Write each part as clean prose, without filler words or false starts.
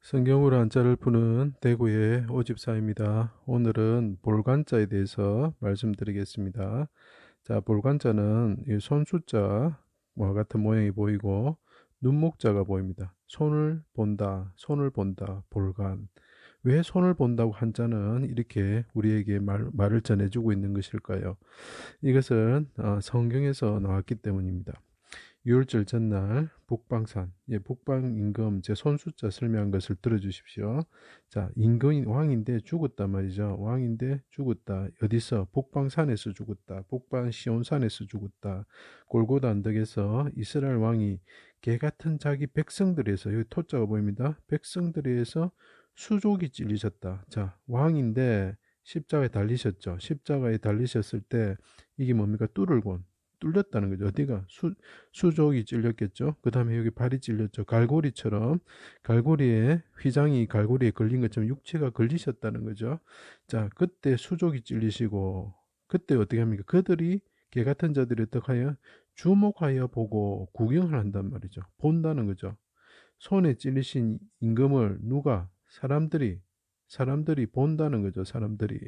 성경으로 한자를 푸는 대구의 오집사입니다. 오늘은 볼관자에 대해서 말씀드리겠습니다. 자, 볼관자는 이 손수자와 같은 모양이 보이고 눈목자가 보입니다. 손을 본다, 손을 본다, 볼관. 왜 손을 본다고 한자는 이렇게 우리에게 말을 전해주고 있는 것일까요? 이것은 성경에서 나왔기 때문입니다. 유월절 전날 북방산, 북방임금 제 손수자 설명한 것을 들어주십시오. 자, 임금이 왕인데 죽었다 말이죠. 왕인데 죽었다. 어디서? 북방산에서 죽었다. 북방 시온산에서 죽었다. 골고다 언덕에서 이스라엘 왕이 개 같은 자기 백성들에서, 여기 토자가 보입니다. 백성들에서 수족이 찔리셨다. 자, 왕인데 십자가에 달리셨죠. 십자가에 달리셨을 때 이게 뭡니까? 뚫렸다는 거죠. 어디가? 수족이 찔렸겠죠. 그 다음에 여기 발이 찔렸죠. 갈고리처럼, 휘장이 갈고리에 걸린 것처럼 육체가 걸리셨다는 거죠. 자, 그때 수족이 찔리시고, 그때 어떻게 합니까? 그들이, 개 같은 자들이 어떻게 하여? 주목하여 보고 구경을 한단 말이죠. 본다는 거죠. 손에 찔리신 임금을 사람들이 본다는 거죠. 사람들이.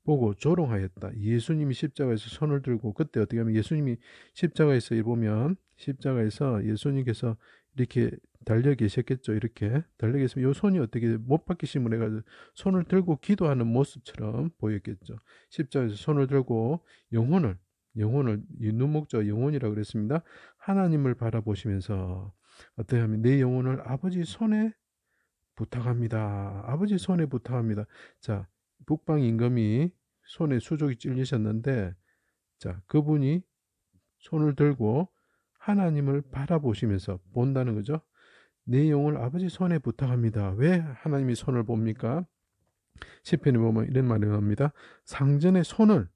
보고 조롱하였다. 예수님이 십자가에서 손을 들고, 그때 어떻게 하면 예수님이 십자가에서 보면 십자가에서 예수님께서 이렇게 달려 계셨겠죠. 이렇게 달려 계시면 요 손이 어떻게 못 박히심을 해가지고 손을 들고 기도하는 모습처럼 보였겠죠. 십자가에서 손을 들고 영혼을 이 눈목자 영혼이라고 그랬습니다. 하나님을 바라보시면서 어떻게 하면 내 영혼을 아버지 손에 부탁합니다. 아버지 손에 부탁합니다. 자, 북방 임금이 손에 수족이 찔리셨는데, 자, 그분이 손을 들고 하나님을 바라보시면서 본다는 거죠. 내 영혼을 아버지 손에 부탁합니다. 왜 하나님이 손을 봅니까? 시편에 보면 이런 말이 나옵니다. 상전의 손을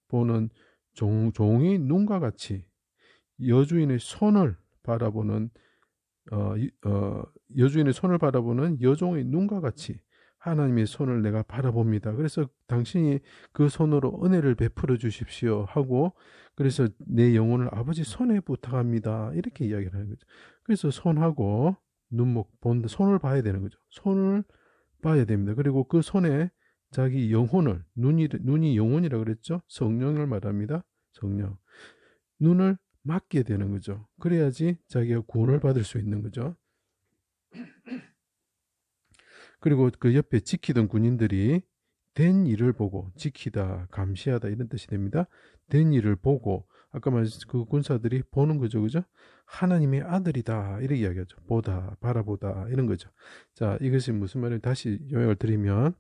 보는 종이 눈과 같이 여주인의 손을 바라보는 여주인의 손을 바라보는 여종의 눈과 같이 하나님의 손을 내가 바라봅니다. 그래서 당신이 그 손으로 은혜를 베풀어 주십시오 하고, 그래서 내 영혼을 아버지 손에 부탁합니다. 이렇게 이야기를 하는 거죠. 그래서 손하고 손을 봐야 되는 거죠. 손을 봐야 됩니다. 그리고 그 손에 자기 영혼을, 눈이 영혼이라고 그랬죠. 성령을 말합니다. 성령. 눈을 맡게 되는 거죠. 그래야지 자기가 구원을 받을 수 있는 거죠. 그리고 그 옆에 지키던 군인들이 된 일을 보고, 지키다, 감시하다 이런 뜻이 됩니다. 된 일을 보고, 아까 말했듯이 그 군사들이 보는 거죠. 그죠? 하나님의 아들이다 이렇게 이야기하죠. 보다, 바라보다 이런 거죠. 자, 이것이 무슨 말이에요? 다시 요약을 드리면,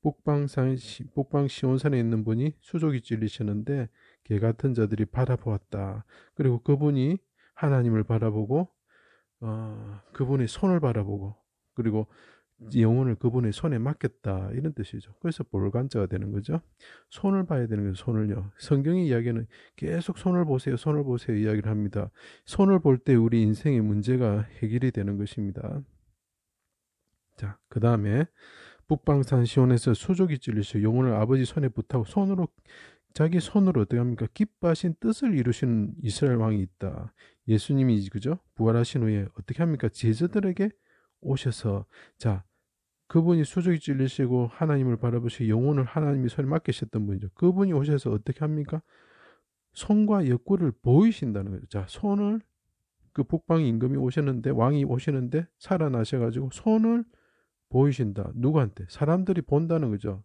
북방 시온산에 있는 분이 수족이 찔리시는데 개 같은 자들이 바라보았다. 그리고 그분이 하나님을 바라보고, 그분의 손을 바라보고, 그리고 영혼을 그분의 손에 맡겼다 이런 뜻이죠. 그래서 볼관자가 되는 거죠. 손을 봐야 되는 거죠. 손을요. 성경의 이야기는 계속 손을 보세요, 손을 보세요 이야기를 합니다. 손을 볼 때 우리 인생의 문제가 해결이 되는 것입니다. 자, 그 다음에 북방산 시온에서 수족이 찔리시고 영혼을 아버지 손에 붙하고 자기 손으로 어떻게 합니까? 기뻐하신 뜻을 이루시는 이스라엘 왕이 있다. 예수님이 그죠? 부활하신 후에 어떻게 합니까? 제자들에게 오셔서, 자, 그분이 수족이 찔리시고 하나님을 바라보시고 영혼을 하나님이 손에 맡기셨던 분이죠. 그분이 오셔서 어떻게 합니까? 손과 옆구리를 보이신다는 거죠. 자, 손을, 그 북방 임금이 오셨는데, 왕이 오시는데 살아나셔가지고 손을 보이신다. 누구한테? 사람들이 본다는 거죠.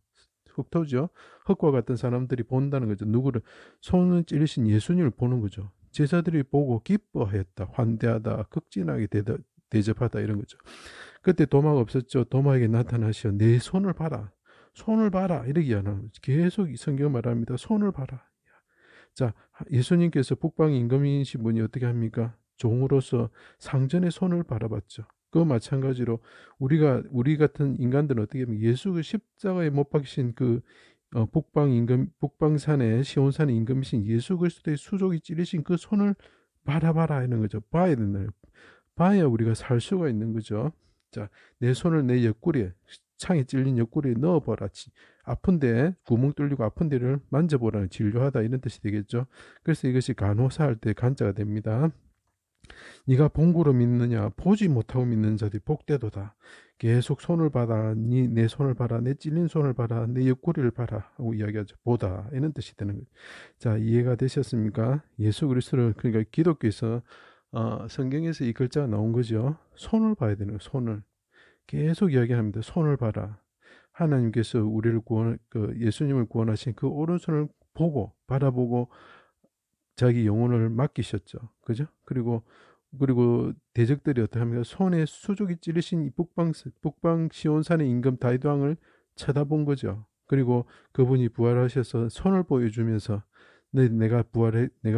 흑토죠. 흑과 같은 사람들이 본다는 거죠. 누구를? 손을 찌르신 예수님을 보는 거죠. 제자들이 보고 기뻐하였다. 환대하다. 극진하게 대접하다. 이런 거죠. 그때 도마가 없었죠. 도마에게 나타나시어 내 손을 봐라. 손을 봐라. 이렇게 하는 거죠. 계속 성경 말합니다. 손을 봐라. 자, 예수님께서 북방 임금이신 분이 어떻게 합니까? 종으로서 상전의 손을 바라봤죠. 그 마찬가지로 우리 같은 인간들은 어떻게 하면 예수 그 십자가에 못 박히신 그 북방산의 시온산의 임금이신 예수 그리스도의 수족이 찔리신 그 손을 바라봐라 이런 거죠. 봐야 된다는, 봐야 우리가 살 수가 있는 거죠. 자, 내 손을 내 옆구리에, 창에 찔린 옆구리에 넣어보라. 아픈데, 구멍 뚫리고 아픈 데를 만져보라. 진료하다 이런 뜻이 되겠죠. 그래서 이것이 간호사 할 때 간자가 됩니다. 네가 본고로 믿느냐 보지 못하고 믿는 자들이 복되도다. 계속 손을 봐라. 내 손을 봐라. 내 찔린 손을 봐라. 내 옆구리를 봐라 하고 이야기하죠. 보다 이런 뜻이 되는 거죠. 자, 이해가 되셨습니까? 예수 그리스도를, 그러니까 기독교에서 성경에서 이 글자가 나온 거죠. 손을 봐야 되는 거예요. 손을 계속 이야기합니다. 손을 봐라. 하나님께서 우리를 예수님을 구원하신 그 오른손을 보고 바라보고 자기 영혼을 맡기셨죠. 그죠? 그리고 대적들이 어떻게 합니까? 손에 수족이 찌르신 이 북방 시온산의 임금 다윗 왕을 쳐다본 거죠. 그리고 그분이 부활하셔서 손을 보여주면서 내가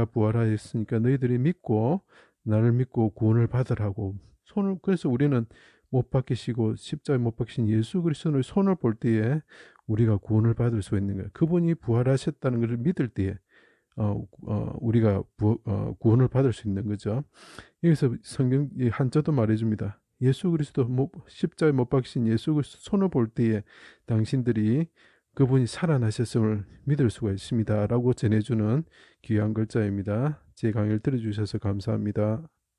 부활하였으니까 너희들이 믿고 나를 믿고 구원을 받으라고 손을, 그래서 우리는 못 박히시고 십자가에 못 박히신 예수 그리스도의 손을 볼 때에 우리가 구원을 받을 수 있는 거예요. 그분이 부활하셨다는 것을 믿을 때에 우리가 구원을 받을 수 있는 거죠. 여기서 성경 한자도 말해줍니다. 예수 그리스도 십자가에 못 박히신 예수 그리스도 손을 볼 때에 당신들이 그분이 살아나셨음을 믿을 수가 있습니다 라고 전해주는 귀한 글자입니다. 제 강의를 들어주셔서 감사합니다.